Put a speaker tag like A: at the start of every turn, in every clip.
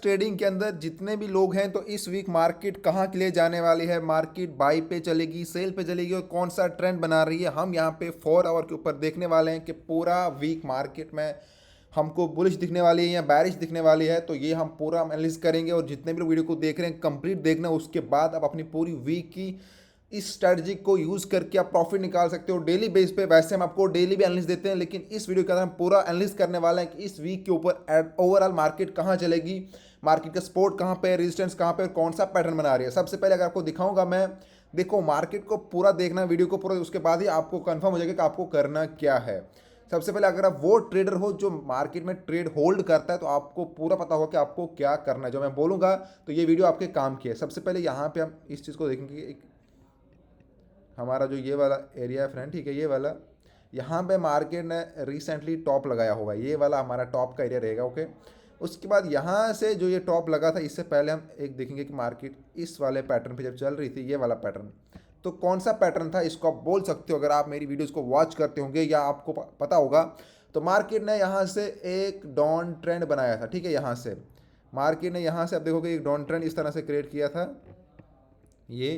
A: Trading के अंदर जितने भी लोग हैं, तो इस वीक मार्केट कहाँ के लिए जाने वाली है, मार्केट बाई पे चलेगी, सेल पे चलेगी और कौन सा ट्रेंड बना रही है, हम यहाँ पे 4 आवर के ऊपर देखने वाले हैं कि पूरा वीक मार्केट में हमको बुलिश दिखने वाली है या बैरिश दिखने वाली है। तो ये हम पूरा एनालिस करेंगे और जितने भी लोग वीडियो को देख रहे हैं कंप्लीट देखना, उसके बाद आप अपनी पूरी वीक की इस स्ट्रैटेजी को यूज़ करके आप प्रॉफिट निकाल सकते हो डेली बेस पे। वैसे हम आपको डेली भी एनालिस देते हैं, लेकिन इस वीडियो के अंदर हम पूरा एनालिस करने वाले हैं कि इस वीक के ऊपर ओवरऑल मार्केट कहाँ चलेगी, मार्केट का सपोर्ट कहाँ पे, रेजिस्टेंस कहाँ पे और कौन सा पैटर्न बना रही है। सबसे पहले अगर आपको दिखाऊंगा मैं, देखो मार्केट को पूरा देखना वीडियो को पूरा, उसके बाद ही आपको कंफर्म हो जाएगा कि आपको करना क्या है। सबसे पहले अगर आप वो ट्रेडर हो जो मार्केट में ट्रेड होल्ड करता है, तो आपको पूरा पता होगा कि आपको क्या करना है। जो मैं बोलूँगा तो ये वीडियो आपके काम की है। सबसे पहले यहाँ पे हम इस चीज़ को देखेंगे, एक हमारा जो ये वाला एरिया है फ्रेंड, ठीक है, ये वाला यहाँ पे मार्केट ने रिसेंटली टॉप लगाया हुआ है, ये वाला हमारा टॉप का एरिया रहेगा। ओके, उसके बाद यहाँ से जो ये टॉप लगा था, इससे पहले हम एक देखेंगे कि मार्केट इस वाले पैटर्न पे जब चल रही थी, ये वाला पैटर्न, तो कौन सा पैटर्न था इसको आप बोल सकते हो। अगर आप मेरी वीडियोज़ को वॉच करते होंगे या आपको पता होगा, तो मार्केट ने यहाँ से एक डाउन ट्रेंड बनाया था, ठीक है। यहाँ से मार्केट ने यहाँ से आप देखोगे एक डाउन ट्रेंड इस तरह से क्रिएट किया था ये,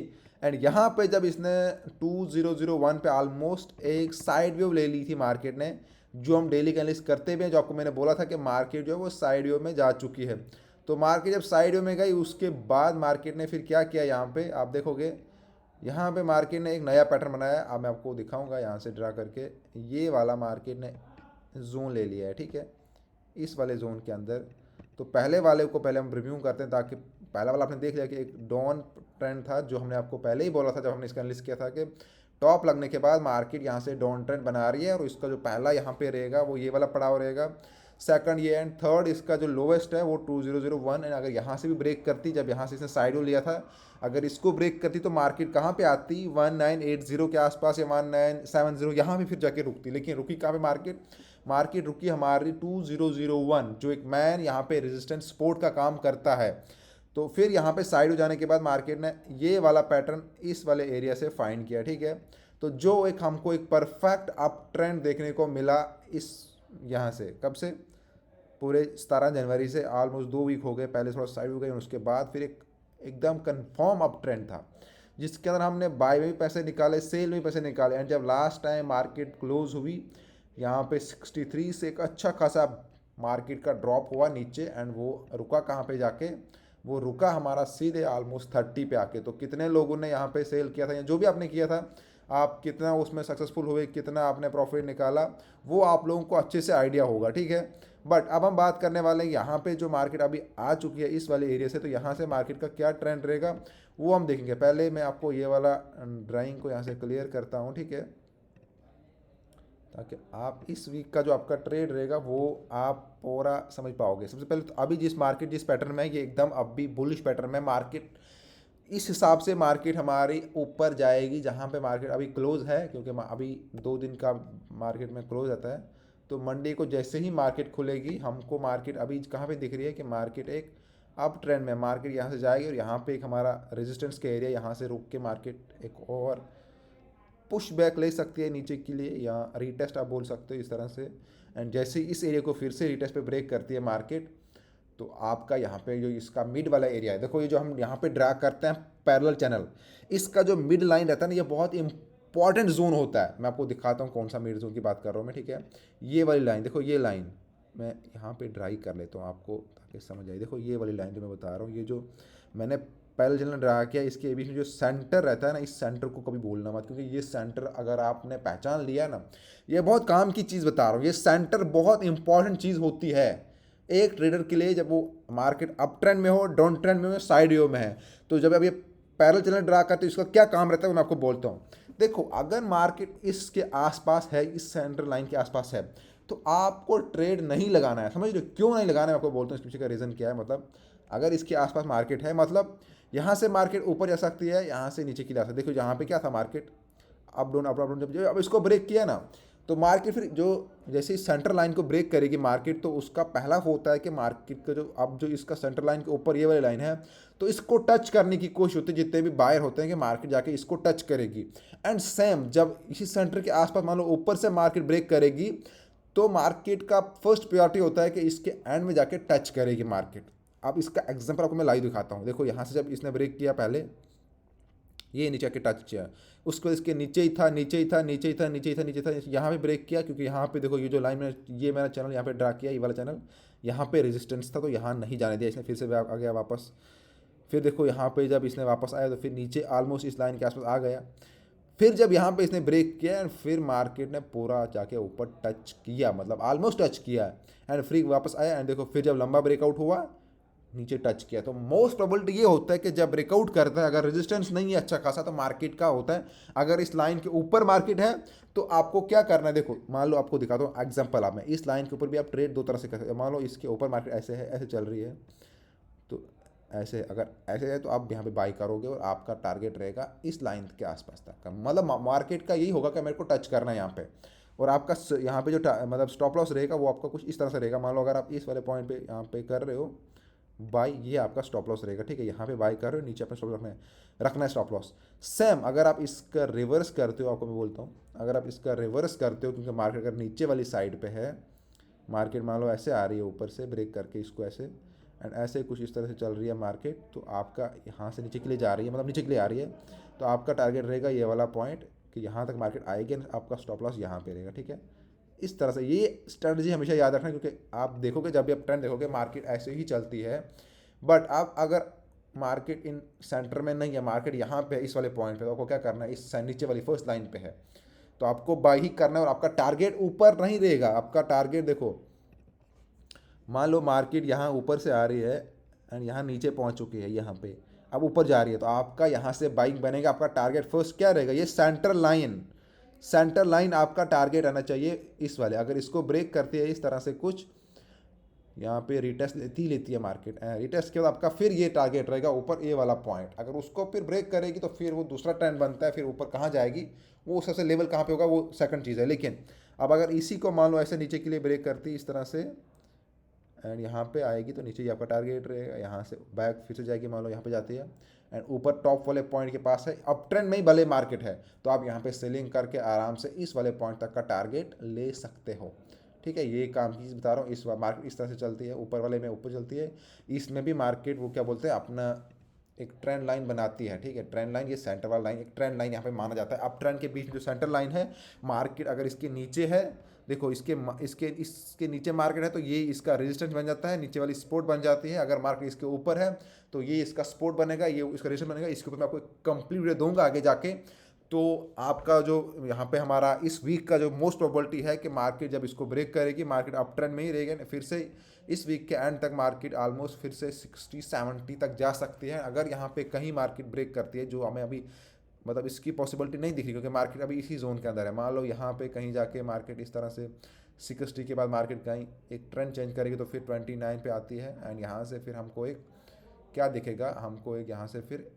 A: एंड यहाँ पे जब इसने 2001 पे ऑलमोस्ट एक साइड वेव ले ली थी मार्केट ने, जो हम डेली कैनलिस करते हुए, जो आपको मैंने बोला था कि मार्केट जो है वो साइड वेव में जा चुकी है। तो मार्केट जब साइड वेव में गई, उसके बाद मार्केट ने फिर क्या किया, यहाँ पे आप देखोगे, यहाँ पे मार्केट ने एक नया पैटर्न बनाया। अब मैं आपको दिखाऊंगा यहाँ से ड्रा करके, ये वाला मार्केट ने जोन ले लिया है, ठीक है, इस वाले जोन के अंदर। तो पहले वाले को पहले हम रिव्यू करते हैं, ताकि पहला वाला आपने देख लिया कि एक डाउन ट्रेंड था, जो हमने आपको पहले ही बोला था जब हमने इसका एनालिसिस किया था कि टॉप लगने के बाद मार्केट यहाँ से डाउन ट्रेंड बना रही है, और इसका जो पहला यहाँ पे रहेगा वो ये वाला पड़ाव रहेगा, सेकंड ये, एंड थर्ड इसका जो लोवेस्ट है वो 2001। एंड अगर यहाँ से भी ब्रेक करती, जब यहाँ से इसने साइड लिया था, अगर इसको ब्रेक करती तो मार्केट कहाँ पे आती, 1980 के आसपास या 1970, यहाँ पे फिर जाके रुकती। लेकिन रुकी कहाँ पे मार्केट, मार्केट रुकी हमारी 2001, जो एक मैन यहाँ पे रेजिस्टेंस सपोर्ट का काम करता है। तो फिर यहाँ पे साइड हो जाने के बाद मार्केट ने ये वाला पैटर्न इस वाले एरिया से फाइंड किया, ठीक है। तो जो एक हमको एक परफेक्ट अप ट्रेंड देखने को मिला इस यहाँ से, कब से, पूरे 17 जनवरी से, ऑलमोस्ट 2 वीक हो गए। पहले थोड़ा साइड हो गए, उसके बाद फिर एक एकदम कन्फर्म अप ट्रेंड था, जिसके अंदर हमने बाय में भी पैसे निकाले, सेल में भी पैसे निकाले। एंड जब लास्ट टाइम मार्केट क्लोज हुई यहाँ पे 63 से एक अच्छा खासा मार्केट का ड्रॉप हुआ नीचे, एंड वो रुका कहाँ पे जाके, वो रुका हमारा सीधे ऑलमोस्ट 30 पे आके। तो कितने लोगों ने यहाँ पे सेल किया था या जो भी आपने किया था, आप कितना उसमें सक्सेसफुल हुए, कितना आपने प्रॉफिट निकाला, वो आप लोगों को अच्छे से आइडिया होगा, ठीक है। बट अब हम बात करने वाले हैं यहाँ पे जो मार्केट अभी आ चुकी है इस वाले एरिया से, तो यहाँ से मार्केट का क्या ट्रेंड रहेगा वो हम देखेंगे। पहले मैं आपको ये वाला ड्राइंग को यहाँ से क्लियर करता हूँ, ठीक है, ताकि आप इस वीक का जो आपका ट्रेड रहेगा वो आप पूरा समझ पाओगे। सबसे पहले तो अभी जिस पैटर्न में है, ये एकदम अभी बुलिश पैटर्न में मार्केट, इस हिसाब से मार्केट हमारी ऊपर जाएगी जहाँ पे मार्केट अभी क्लोज है, क्योंकि अभी 2 दिन का मार्केट में क्लोज आता है। तो मंडे को जैसे ही मार्केट खुलेगी, हमको मार्केट अभी कहाँ पे दिख रही है कि मार्केट एक अप ट्रेंड में, मार्केट यहाँ से जाएगी और यहाँ पे एक हमारा रेजिस्टेंस का एरिया, यहाँ से रुक के मार्केट एक और पुश बैक ले सकती है नीचे के लिए, या रीटेस्ट आप बोल सकते हो इस तरह से। एंड जैसे ही इस एरिया को फिर से रीटेस्ट पे ब्रेक करती है मार्केट, तो आपका यहाँ पे जो इसका मिड वाला एरिया है, देखो ये जो हम यहाँ पे ड्रा करते हैं पैरेलल चैनल, इसका जो मिड लाइन रहता है ना, ये बहुत इंपॉर्टेंट जोन होता है। मैं आपको दिखाता हूँ कौन सा मिड जोन की बात कर रहा हूँ मैं, ठीक है। ये वाली लाइन देखो, ये लाइन मैं यहाँ पे ड्राई कर लेता हूँ आपको ताकि समझ आए। देखो ये वाली लाइन जो मैं बता रहा हूँ, ये जो मैंने पैरेलल चैनल ड्रा किया, इसके बीच में जो सेंटर रहता है ना, इस सेंटर को कभी भूलना मत, क्योंकि ये सेंटर अगर आपने पहचान लिया ना, ये बहुत काम की चीज़ बता रहा हूँ, ये सेंटर बहुत इंपॉर्टेंट चीज़ होती है एक ट्रेडर के लिए। जब वो मार्केट अप ट्रेंड में हो, डाउन ट्रेंड में हो, साइड वेव में है, तो जब अब ये पैरेलल चैनल ड्रा करते हैं, इसका क्या काम रहता है वो मैं आपको बोलता हूँ। देखो अगर मार्केट इसके आसपास है, इस सेंटर लाइन के आसपास है, तो आपको ट्रेड नहीं लगाना है। समझ रहे हो क्यों नहीं लगाना है, आपको बोलता हूँ इसके पीछे का रीज़न क्या है। मतलब अगर इसके आसपास मार्केट है, मतलब यहाँ से मार्केट ऊपर जा सकती है, यहाँ से नीचे की जा सकती है। देखो यहाँ पे क्या था, market up down up down, जब अब इसको ब्रेक किया ना, तो मार्केट फिर जो जैसे इस सेंटर लाइन को ब्रेक करेगी मार्केट, तो उसका पहला होता है कि मार्केट का जो अब जो इसका सेंटर लाइन के ऊपर ये वाली लाइन है, तो इसको टच करने की कोशिश होती है, जितने भी बायर होते हैं कि मार्केट जाके इसको टच करेगी। एंड सेम जब इसी सेंटर के आसपास मान लो ऊपर से मार्केट ब्रेक करेगी, तो मार्केट का फर्स्ट प्रायोरिटी होता है कि इसके एंड में जाके टच करेगी मार्केट। अब इसका एग्जांपल आपको मैं लाइव दिखाता हूँ। देखो यहाँ से जब इसने ब्रेक किया पहले, ये नीचे आके टच किया, उसके बाद इसके नीचे ही था, नीचे ही था, नीचे ही था, नीचे ही था, नीचे था, यहाँ पे ब्रेक किया, क्योंकि यहाँ पे देखो ये जो लाइन में, ये मेरा चैनल यहाँ पे ड्रा किया, ये वाला चैनल, यहाँ पे रेजिस्टेंस था तो यहाँ नहीं जाने दिया इसने, फिर से आ गया वापस। फिर देखो यहाँ पे जब इसने वापस आया तो फिर नीचे ऑलमोस्ट इस लाइन के आसपास आ गया। फिर जब यहाँ पे इसने ब्रेक किया एंड फिर मार्केट ने पूरा जाके ऊपर टच किया, मतलब ऑलमोस्ट टच किया एंड फिर वापस आया एंड देखो फिर जब लंबा ब्रेकआउट हुआ नीचे टच किया। तो मोस्ट प्रोबेबिलिटी ये होता है कि जब ब्रेकआउट करता है, अगर रेजिस्टेंस नहीं है अच्छा खासा, तो मार्केट का होता है, अगर इस लाइन के ऊपर मार्केट है तो आपको क्या करना है। देखो मान लो आपको दिखाता हूँ एग्जांपल, आप में इस लाइन के ऊपर भी आप ट्रेड दो तरह से कर सकते हैं। मान लो इसके ऊपर मार्केट ऐसे है, ऐसे चल रही है, तो ऐसे अगर ऐसे है तो आप यहाँ पे बाई करोगे और आपका टारगेट रहेगा इस लाइन के आसपास तक का, मतलब मार्केट का यही होगा कि मेरे को टच करना है यहाँ पे, और आपका यहाँ पे जो मतलब स्टॉप लॉस रहेगा वो आपका कुछ इस तरह से रहेगा। मान लो अगर आप इस वाले पॉइंट पे यहाँ पे कर रहे हो बाई, ये आपका स्टॉप लॉस रहेगा, ठीक है, यहाँ पे बाई कर रहे हो, नीचे अपना स्टॉप रखना है स्टॉप लॉस। सेम अगर आप इसका रिवर्स करते हो, आपको मैं बोलता हूँ, अगर आप इसका रिवर्स करते हो, क्योंकि मार्केट अगर नीचे वाली साइड पे है, मार्केट मान लो ऐसे आ रही है ऊपर से ब्रेक करके इसको ऐसे, एंड ऐसे कुछ इस तरह से चल रही है मार्केट, तो आपका यहाँ से नीचे के लिए जा रही है, मतलब नीचे के लिए आ रही है, तो आपका टारगेट रहेगा ये वाला पॉइंट कि यहाँ तक मार्केट आएगी, आपका स्टॉप लॉस यहाँ पे रहेगा, ठीक है। इस तरह से ये स्ट्रेटजी हमेशा याद रखना, क्योंकि आप देखोगे जब भी आप ट्रेंड देखोगे मार्केट ऐसे ही चलती है, बट आप अगर मार्केट इन सेंटर में नहीं है, मार्केट यहाँ पे इस वाले पॉइंट पे, तो आपको क्या करना है, इस नीचे वाली फर्स्ट लाइन पे है तो आपको बाई ही करना है, और आपका टारगेट ऊपर नहीं रहेगा। आपका टारगेट देखो, मान लो मार्केट यहाँ ऊपर से आ रही है एंड यहाँ नीचे पहुँच चुकी है, यहाँ पे अब ऊपर जा रही है, तो आपका यहाँ से बाइंग बनेगा। आपका टारगेट फर्स्ट क्या रहेगा, ये सेंटर लाइन, सेंटर लाइन आपका टारगेट आना चाहिए इस वाले। अगर इसको ब्रेक करती है इस तरह से कुछ, यहाँ पे रिटेस्ट लेती है मार्केट, रिटेस्ट के बाद आपका फिर ये टारगेट रहेगा ऊपर ये वाला पॉइंट। अगर उसको फिर ब्रेक करेगी तो फिर वो दूसरा ट्रेंड बनता है, फिर ऊपर कहाँ जाएगी, वो सबसे लेवल कहाँ पे होगा वो सेकंड चीज़ है। लेकिन अब अगर इसी को मान लो ऐसे नीचे के लिए ब्रेक करती इस तरह से एंड यहाँ पे आएगी, तो नीचे ही आपका टारगेट रहेगा, यहाँ से बैक फिर से जाएगी, मान लो यहाँ पे जाती है एंड ऊपर टॉप वाले पॉइंट के पास है, अब ट्रेंड में ही भले मार्केट है, तो आप यहाँ पे सेलिंग करके आराम से इस वाले पॉइंट तक का टारगेट ले सकते हो, ठीक है। ये काम की बता रहा हूँ, इस मार्केट इस तरह से चलती है, ऊपर वाले में ऊपर चलती है, इसमें भी मार्केट वो क्या बोलते हैं अपना एक ट्रेंड लाइन बनाती है, ठीक है। ट्रेंड लाइन, ये सेंटर वाला लाइन, एक ट्रेंड लाइन यहाँ पे माना जाता है। अब ट्रेंड के बीच में जो सेंटर लाइन है, मार्केट अगर इसके नीचे है, देखो इसके नीचे मार्केट है तो ये इसका रेजिस्टेंस बन जाता है, नीचे वाली सपोर्ट बन जाती है। अगर मार्केट इसके ऊपर है तो ये इसका सपोर्ट बनेगा, ये इसका रेजिस्टेंस बनेगा। इसके ऊपर मैं आपको कंप्लीट वीडियो दूंगा आगे जाके। तो आपका जो यहाँ पे हमारा इस वीक का जो मोस्ट प्रोबेबिलिटी है कि मार्केट जब इसको ब्रेक करेगी, मार्केट अप ट्रेंड में ही रहेगा, फिर से इस वीक के एंड तक मार्केट ऑलमोस्ट फिर से 60-70 तक जा सकती है। अगर यहाँ पे कहीं मार्केट ब्रेक करती है, जो हमें अभी मतलब इसकी पॉसिबिलिटी नहीं दिख रही, क्योंकि मार्केट अभी इसी जोन के अंदर है। मान लो यहाँ पे कहीं जाके मार्केट इस तरह से 60 के बाद मार्केट कहीं एक ट्रेंड चेंज करेगी तो फिर 29 पे आती है एंड यहाँ से फिर हमको एक क्या दिखेगा, हमको एक यहाँ से फिर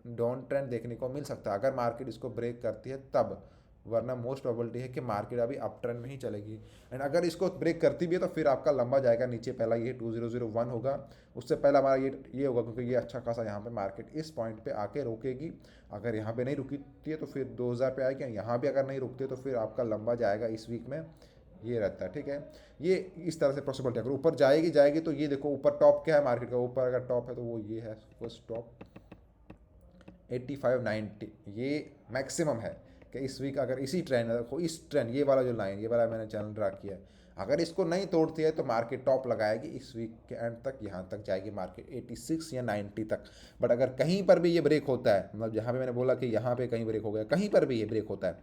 A: डाउन ट्रेंड देखने को मिल सकता है अगर मार्केट इसको ब्रेक करती है तब, वरना मोस्ट प्रोबेबिलिटी है कि मार्केट अभी अप ट्रेंड में ही चलेगी। एंड अगर इसको ब्रेक करती भी है तो फिर आपका लंबा जाएगा नीचे, पहला ये 2001 होगा, उससे पहला हमारा ये होगा, क्योंकि ये अच्छा खासा यहाँ पे मार्केट इस पॉइंट पे आके रुकेगी। अगर यहाँ पे नहीं रुकती है तो फिर 2000 पे आएगी, यहाँ भी अगर नहीं रुकती है तो फिर आपका लंबा जाएगा इस वीक में, ये रहता है, ठीक है। ये इस तरह से पॉसिबिलिटी, अगर ऊपर जाएगी तो ये देखो ऊपर टॉप क्या है मार्केट का, ऊपर अगर टॉप है तो वो ये है फर्स्ट टॉप 85-90, ये मैक्सिमम है कि इस वीक अगर इसी ट्रेंड देखो, इस ट्रेंड ये वाला जो लाइन, ये वाला मैंने चैनल ड्रा किया है, अगर इसको नहीं तोड़ती है तो मार्केट टॉप लगाएगी इस वीक के एंड तक, यहाँ तक जाएगी मार्केट 86 या 90 तक। बट अगर कहीं पर भी ये ब्रेक होता है, मतलब जहाँ पे मैंने बोला कि यहाँ पे कहीं ब्रेक हो गया, कहीं पर भी ये ब्रेक होता है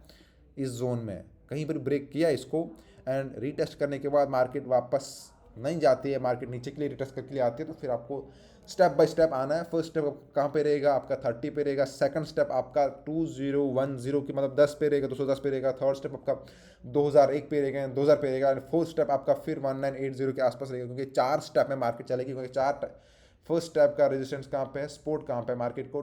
A: इस जोन में, कहीं पर ब्रेक किया इसको एंड रीटेस्ट करने के बाद मार्केट वापस नहीं जाती है, मार्केट नीचे के लिए रिटेस्ट करके लिए आती है, तो फिर आपको स्टेप बाय स्टेप आना है। फर्स्ट स्टेप कहाँ पे रहेगा आपका 30 पे रहेगा, सेकंड स्टेप आपका 2010 की मतलब 10 पे रहेगा, 210 पे रहेगा, थर्ड स्टेप आपका 2001 पे रहेगा, 2000 पे रहेगा, फोर्थ स्टेप आपका फिर 1980 के आसपास रहेगा, क्योंकि 4 स्टेप में मार्केट चलेगी, क्योंकि 4 फर्स्ट स्टेप का रेजिस्टेंस कहाँ पे है, सपोर्ट कहाँ पे है मार्केट को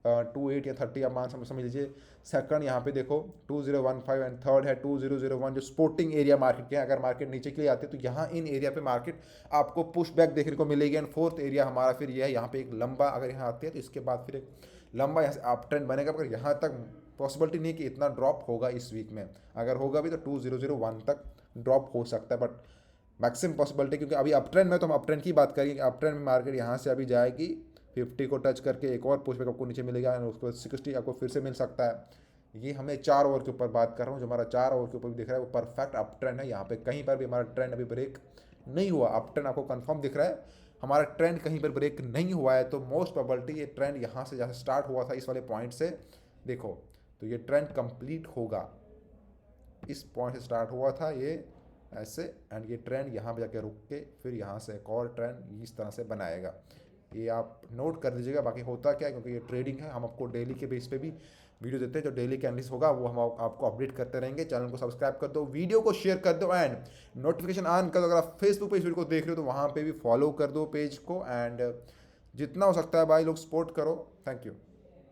A: 28 या 30 आप मान समझ लीजिए। सेकंड यहाँ पे देखो 2015 एंड थर्ड है 2001 जो स्पोर्टिंग एरिया मार्केट के हैं। अगर मार्केट नीचे के लिए आती है तो यहाँ इन एरिया पे मार्केट आपको पुश बैक देखने को मिलेगी। एंड फोर्थ एरिया हमारा फिर ये है, यहाँ पे एक लंबा अगर यहाँ आती है तो इसके बाद फिर एक लंबा यहाँ से अप ट्रेंड बनेगा, मगर यहाँ तक पॉसिबिलिटी नहीं है कि इतना ड्रॉप होगा इस वीक में, अगर होगा भी तो 2001 तक ड्रॉप हो सकता है, बट मैक्सिमम पॉसिबिलिटी, क्योंकि अभी अप ट्रेंड में, तो हम अप ट्रेंड की बात करेंगे कि अप ट्रेंड में मार्केट यहाँ से अभी जाएगी 50 को टच करके, एक और पुश बैक आपको नीचे मिलेगा, और उसके बाद 60 आपको फिर से मिल सकता है। ये हमें 4 ओवर के ऊपर बात कर रहा हूँ, जो हमारा 4 ओवर के ऊपर भी दिख रहा है वो परफेक्ट अप ट्रेंड है। यहाँ पे कहीं पर भी हमारा ट्रेंड अभी ब्रेक नहीं हुआ, अप ट्रेंड आपको कंफर्म दिख रहा है, हमारा ट्रेंड कहीं पर ब्रेक नहीं हुआ है। तो मोस्ट प्रोबेबिलिटी ये ट्रेंड यहाँ से जहाँ स्टार्ट हुआ था इस वाले पॉइंट से, देखो तो ये ट्रेंड कंप्लीट होगा। इस पॉइंट से स्टार्ट हुआ था ये ऐसे, एंड ये ट्रेंड यहाँ पे जाके रुक के फिर यहाँ से एक और ट्रेंड इस तरह से बनाएगा। ये आप नोट कर दीजिएगा। बाकी होता क्या है, क्योंकि ये ट्रेडिंग है, हम आपको डेली के बेस पे भी वीडियो देते हैं, जो डेली कैंडल्स होगा वो हम आपको अपडेट करते रहेंगे। चैनल को सब्सक्राइब कर दो, वीडियो को शेयर कर दो, एंड नोटिफिकेशन ऑन कर दो। अगर आप फेसबुक पे इस वीडियो को देख रहे हो तो वहाँ पे भी फॉलो कर दो पेज को, एंड जितना हो सकता है भाई लोग सपोर्ट करो। Thank you.